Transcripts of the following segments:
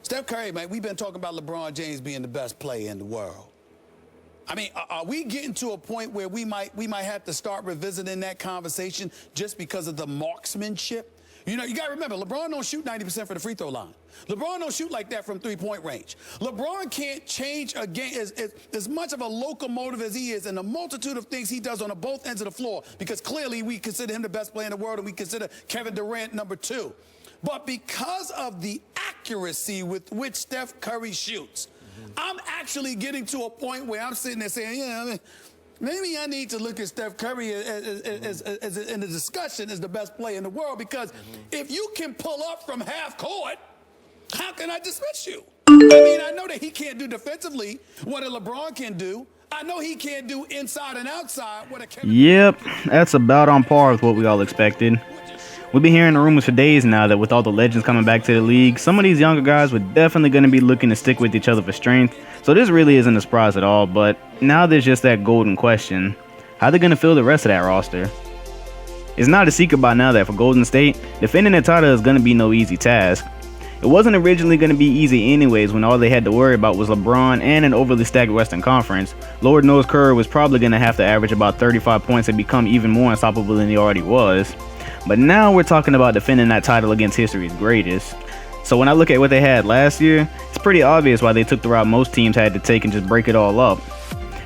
Steph Curry, man, we've been talking about LeBron James being the best player in the world. I mean, are we getting to a point where we might have to start revisiting that conversation just because of the marksmanship? You know, you got to remember, LeBron don't shoot 90% for the free throw line. LeBron don't shoot like that from three-point range. LeBron can't change a game as much of a locomotive as he is, and the multitude of things he does on both ends of the floor, because clearly we consider him the best player in the world, and we consider Kevin Durant number 2. But because of the accuracy with which Steph Curry shoots, I'm actually getting to a point where I'm sitting there saying, you know, maybe I need to look at Steph Curry as in the discussion as the best player in the world, because if you can pull up from half court, how can I dismiss you? I mean, I know that he can't do defensively what a LeBron can do. I know he can't do inside and outside what a Kevin. Yep, that's about on par with what we all expected. We've been hearing the rumors for days now that with all the legends coming back to the league, some of these younger guys were definitely going to be looking to stick with each other for strength, so this really isn't a surprise at all. But now there's just that golden question: how are they going to fill the rest of that roster? It's not a secret by now that for Golden State, defending their title is going to be no easy task. It wasn't originally going to be easy anyways, when all they had to worry about was LeBron and an overly stacked Western Conference. Lord knows Curry was probably going to have to average about 35 points and become even more unstoppable than he already was. But now we're talking about defending that title against history's greatest. So when I look at what they had last year, it's pretty obvious why they took the route most teams had to take and just break it all up.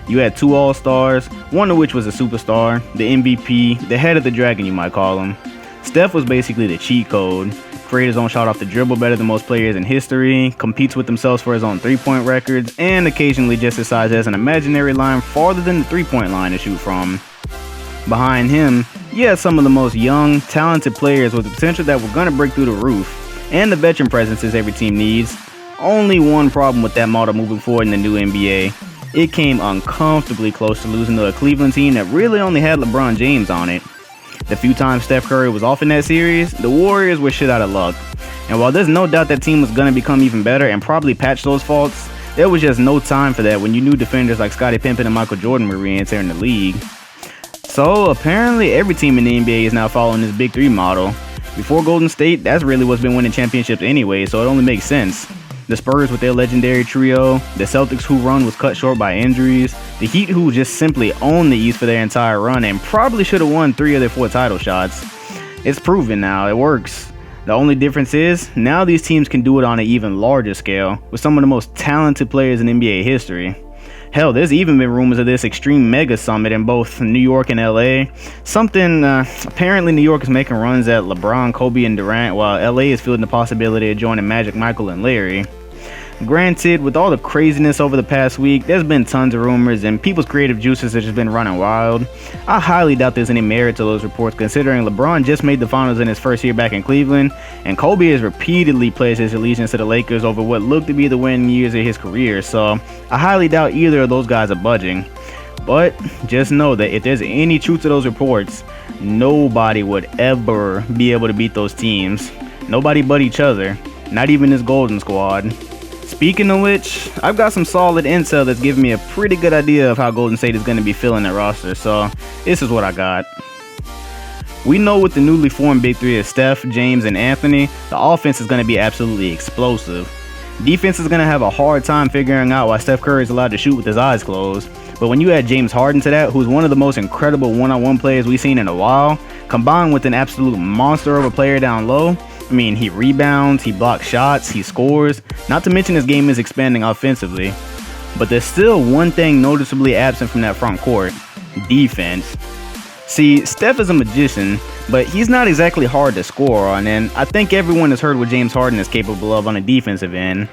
You had 2 All-Stars, one of which was a superstar, the MVP, the head of the dragon you might call him. Steph was basically the cheat code. Creates his own shot off the dribble better than most players in history, competes with themselves for his own three-point records, and occasionally just decides as an imaginary line farther than the three-point line to shoot from. Behind him, you had some of the most young, talented players with the potential that were going to break through the roof, and the veteran presences every team needs. Only one problem with that model moving forward in the new NBA. It came uncomfortably close to losing to a Cleveland team that really only had LeBron James on it. The few times Steph Curry was off in that series, the Warriors were shit out of luck. And while there's no doubt that team was going to become even better and probably patch those faults, there was just no time for that when you knew defenders like Scottie Pippen and Michael Jordan were re-entering the league. So apparently every team in the NBA is now following this Big 3 model. Before Golden State, that's really what's been winning championships anyway, so it only makes sense. The Spurs with their legendary trio, the Celtics whose run was cut short by injuries, the Heat who just simply owned the East for their entire run and probably should have won 3 of their 4 title shots. It's proven now, it works. The only difference is, now these teams can do it on an even larger scale, with some of the most talented players in NBA history. Hell, there's even been rumors of this extreme mega summit in both New York and LA. Apparently New York is making runs at LeBron, Kobe, and Durant, while LA is fielding the possibility of joining Magic, Michael, and Larry. Granted, with all the craziness over the past week, there's been tons of rumors and people's creative juices have just been running wild. I highly doubt there's any merit to those reports, considering LeBron just made the finals in his first year back in Cleveland, and Kobe has repeatedly pledged his allegiance to the Lakers over what looked to be the winning years of his career, so I highly doubt either of those guys are budging. But just know that if there's any truth to those reports, nobody would ever be able to beat those teams. Nobody but each other, not even this Golden Squad. Speaking of which, I've got some solid intel that's giving me a pretty good idea of how Golden State is going to be filling their roster, so this is what I got. We know with the newly formed Big 3 of Steph, James, and Anthony, the offense is going to be absolutely explosive. Defense is going to have a hard time figuring out why Steph Curry is allowed to shoot with his eyes closed, but when you add James Harden to that, who's one of the most incredible one-on-one players we've seen in a while, combined with an absolute monster of a player down low, I mean, he rebounds, he blocks shots, he scores, not to mention his game is expanding offensively. But there's still one thing noticeably absent from that front court: defense. See, Steph is a magician, but he's not exactly hard to score on, and I think everyone has heard what James Harden is capable of on a defensive end.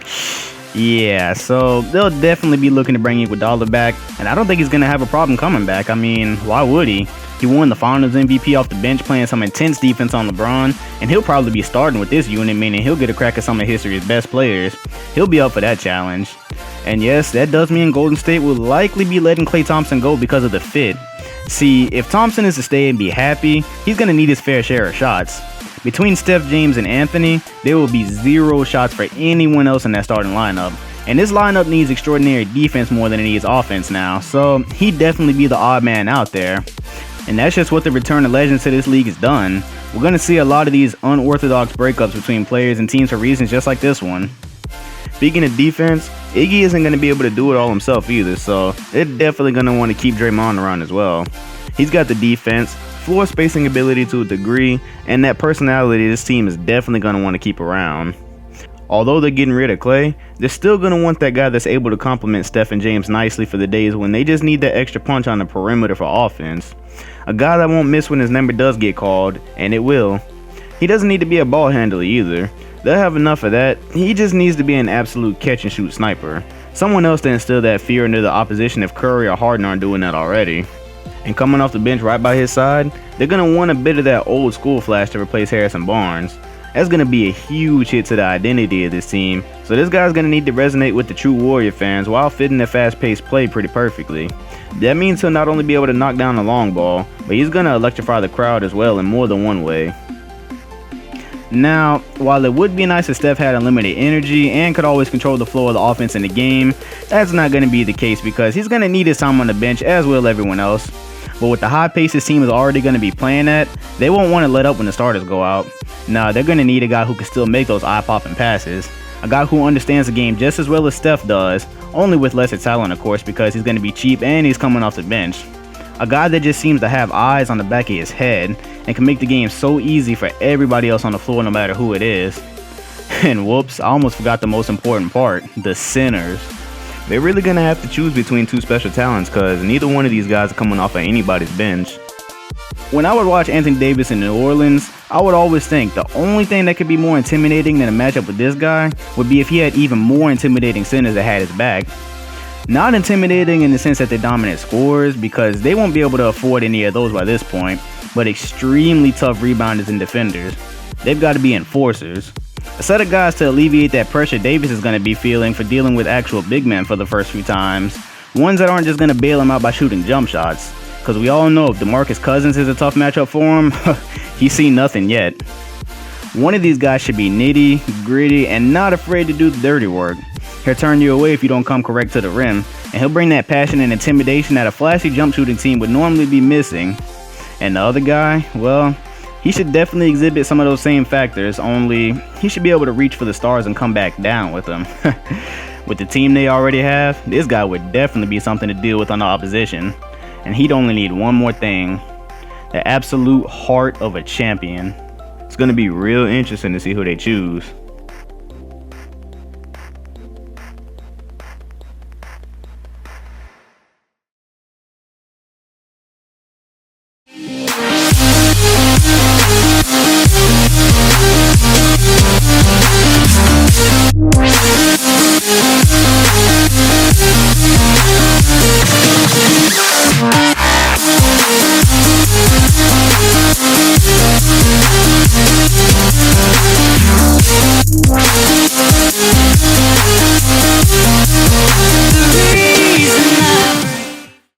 Yeah, so they'll definitely be looking to bring Iguodala back, and I don't think he's going to have a problem coming back. I mean, why would he? He won the Finals MVP off the bench playing some intense defense on LeBron, and he'll probably be starting with this unit, meaning he'll get a crack at some of history's best players. He'll be up for that challenge. And yes, that does mean Golden State will likely be letting Klay Thompson go because of the fit. See, if Thompson is to stay and be happy, he's going to need his fair share of shots. Between Steph, James, and Anthony, there will be 0 shots for anyone else in that starting lineup. And this lineup needs extraordinary defense more than it needs offense now, so he'd definitely be the odd man out there. And that's just what the return of legends to this league has done. We're going to see a lot of these unorthodox breakups between players and teams for reasons just like this one. Speaking of defense, Iggy isn't going to be able to do it all himself either, so they're definitely going to want to keep Draymond around as well. He's got the defense, floor spacing ability to a degree, and that personality this team is definitely going to want to keep around. Although they're getting rid of Clay, they're still going to want that guy that's able to complement Steph and James nicely for the days when they just need that extra punch on the perimeter for offense. A guy that won't miss when his number does get called, and it will. He doesn't need to be a ball handler either. They'll have enough of that. He just needs to be an absolute catch and shoot sniper. Someone else to instill that fear into the opposition if Curry or Harden aren't doing that already. And coming off the bench right by his side, they're going to want a bit of that old school flash to replace Harrison Barnes. That's going to be a huge hit to the identity of this team, so this guy's going to need to resonate with the true Warrior fans while fitting the fast-paced play pretty perfectly. That means he'll not only be able to knock down the long ball, but he's going to electrify the crowd as well in more than one way. Now, while it would be nice if Steph had unlimited energy and could always control the flow of the offense in the game, that's not going to be the case because he's going to need his time on the bench as will everyone else. But with the high pace his team is already going to be playing at, they won't want to let up when the starters go out. Nah, they're going to need a guy who can still make those eye-popping passes. A guy who understands the game just as well as Steph does, only with lesser talent of course because he's going to be cheap and he's coming off the bench. A guy that just seems to have eyes on the back of his head and can make the game so easy for everybody else on the floor no matter who it is. And whoops, I almost forgot the most important part, the centers. They're really going to have to choose between two special talents because neither one of these guys are coming off of anybody's bench. When I would watch Anthony Davis in New Orleans, I would always think the only thing that could be more intimidating than a matchup with this guy would be if he had even more intimidating centers that had his back. Not intimidating in the sense that they're dominant scorers because they won't be able to afford any of those by this point, but extremely tough rebounders and defenders. They've got to be enforcers. A set of guys to alleviate that pressure Davis is going to be feeling for dealing with actual big men for the first few times. Ones that aren't just going to bail him out by shooting jump shots. Because we all know if DeMarcus Cousins is a tough matchup for him, he's seen nothing yet. One of these guys should be nitty, gritty, and not afraid to do the dirty work. He'll turn you away if you don't come correct to the rim, and he'll bring that passion and intimidation that a flashy jump shooting team would normally be missing. And the other guy, well, he should definitely exhibit some of those same factors, only he should be able to reach for the stars and come back down with them. With the team they already have, this guy would definitely be something to deal with on the opposition. And he'd only need one more thing, the absolute heart of a champion. It's going to be real interesting to see who they choose.